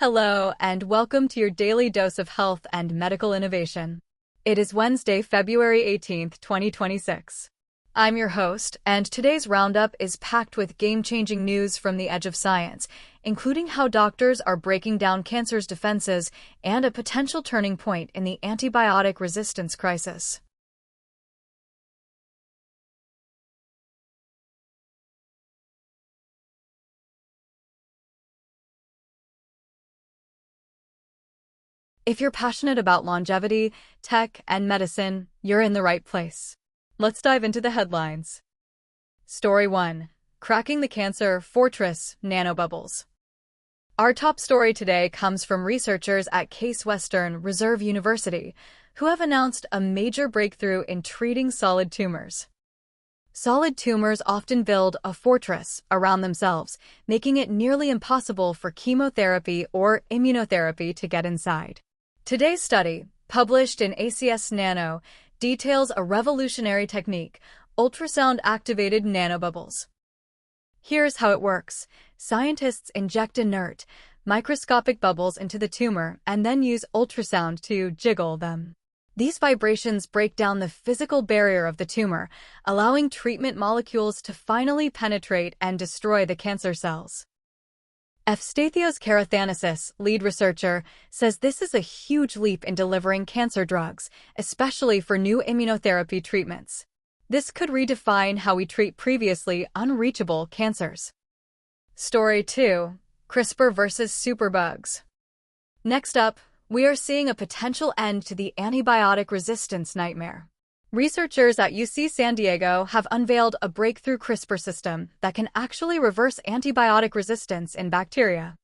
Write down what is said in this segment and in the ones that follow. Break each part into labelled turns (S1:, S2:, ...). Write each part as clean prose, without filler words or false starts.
S1: Hello, and welcome to your daily dose of health and medical innovation. It is Wednesday, February 18th, 2026. I'm your host, and today's Roundup is packed with game-changing news from the edge of science, including how doctors are breaking down cancer's defenses and a potential turning point in the antibiotic resistance crisis. If you're passionate about longevity, tech, and medicine, you're in the right place. Let's dive into the headlines. Story 1. Cracking the Cancer Fortress Nanobubbles. Our top story today comes from researchers at Case Western Reserve University, who have announced a major breakthrough in treating solid tumors. Solid tumors often build a fortress around themselves, making it nearly impossible for chemotherapy or immunotherapy to get inside. Today's study, published in ACS Nano, details a revolutionary technique, ultrasound-activated nanobubbles. Here's how it works. Scientists inject inert, microscopic bubbles into the tumor and then use ultrasound to jiggle them. These vibrations break down the physical barrier of the tumor, allowing treatment molecules to finally penetrate and destroy the cancer cells. Efstathios Karathanasis, lead researcher, says this is a huge leap in delivering cancer drugs, especially for new immunotherapy treatments. This could redefine how we treat previously unreachable cancers. Story 2. CRISPR versus superbugs. Next up, we are seeing a potential end to the antibiotic resistance nightmare. Researchers at UC San Diego have unveiled a breakthrough CRISPR system that can actually reverse antibiotic resistance in bacteria.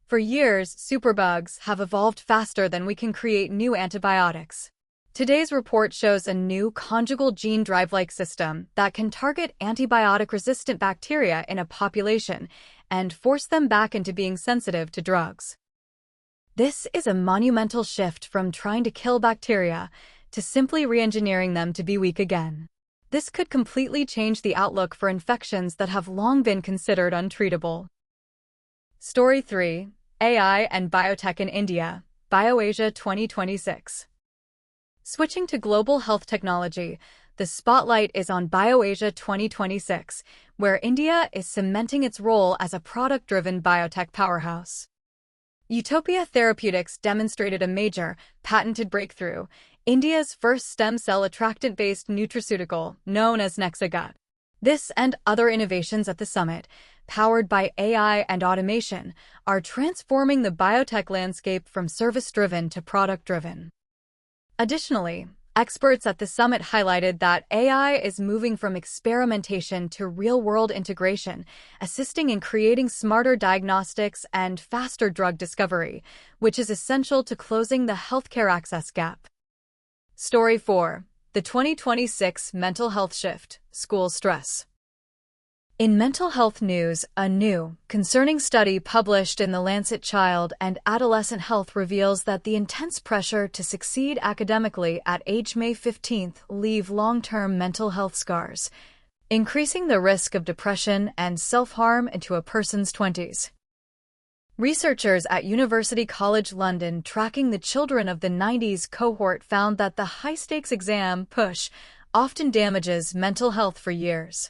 S1: For years, superbugs have evolved faster than we can create new antibiotics. Today's report shows a new conjugal gene drive-like system that can target antibiotic-resistant bacteria in a population and force them back into being sensitive to drugs. This is a monumental shift from trying to kill bacteria to simply re-engineering them to be weak again. This could completely change the outlook for infections that have long been considered untreatable. Story 3. AI and Biotech in India, BioAsia 2026. Switching to global health technology, the spotlight is on BioAsia 2026, where India is cementing its role as a product-driven biotech powerhouse. Utopia Therapeutics demonstrated a major, patented breakthrough, India's first stem cell attractant-based nutraceutical, known as Nexagut. This and other innovations at the summit, powered by AI and automation, are transforming the biotech landscape from service-driven to product-driven. Additionally, experts at the summit highlighted that AI is moving from experimentation to real-world integration, assisting in creating smarter diagnostics and faster drug discovery, which is essential to closing the healthcare access gap. Story 4. The 2026 Mental Health Shift, School Stress. In mental health news, a new, concerning study published in The Lancet Child and Adolescent Health reveals that the intense pressure to succeed academically at age May 15th leave long-term mental health scars, increasing the risk of depression and self-harm into a person's 20s. Researchers at University College London tracking the children of the 90s cohort found that the high-stakes exam push often damages mental health for years.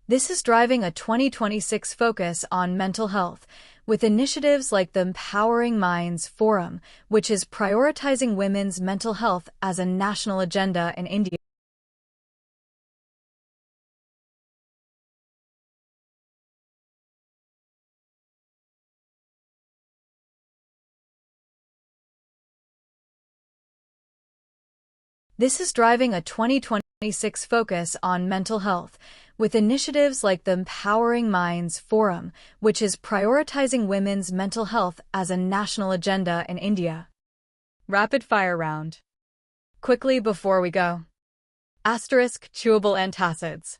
S1: This is driving a 2026 focus on mental health, with initiatives like the Empowering Minds Forum, which is prioritizing women's mental health as a national agenda in India. This is driving a 2026 focus on mental health, with initiatives like the Empowering Minds Forum, which is prioritizing women's mental health as a national agenda in India. Rapid fire round. Quickly before we go. Chewable antacids.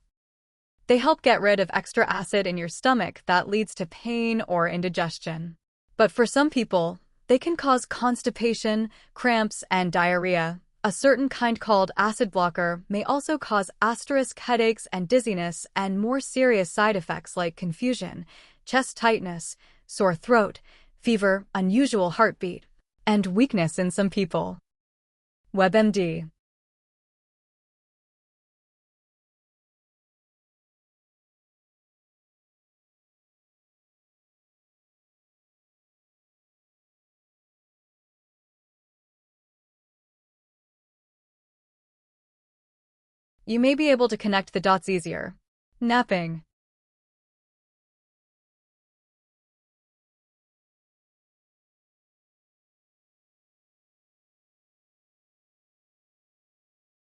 S1: They help get rid of extra acid in your stomach that leads to pain or indigestion. But for some people, they can cause constipation, cramps, and diarrhea. A certain kind called acid blocker may also cause headaches and dizziness and more serious side effects like confusion, chest tightness, sore throat, fever, unusual heartbeat, and weakness in some people. WebMD. You may be able to connect the dots easier. Napping.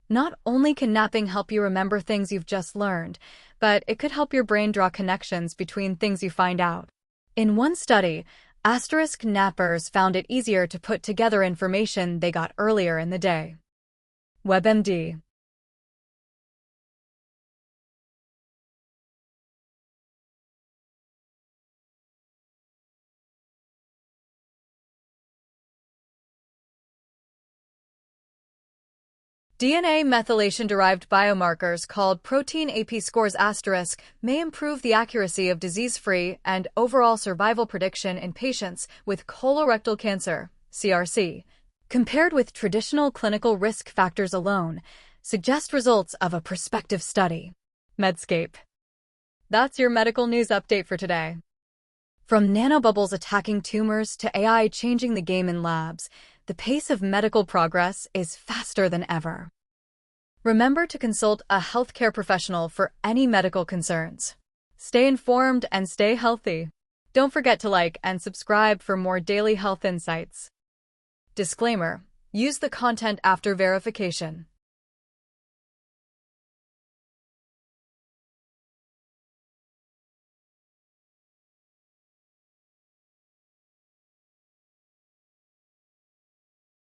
S1: Not only can napping help you remember things you've just learned, but it could help your brain draw connections between things you find out. In one study, asterisk nappers found it easier to put together information they got earlier in the day. WebMD. DNA methylation-derived biomarkers called protein AP scores asterisk may improve the accuracy of disease-free and overall survival prediction in patients with colorectal cancer, CRC, compared with traditional clinical risk factors alone, suggest results of a prospective study. Medscape. That's your medical news update for today. From nanobubbles attacking tumors to AI changing the game in labs, the pace of medical progress is faster than ever. Remember to consult a healthcare professional for any medical concerns. Stay informed and stay healthy. Don't forget to like and subscribe for more daily health insights. Disclaimer: use the content after verification.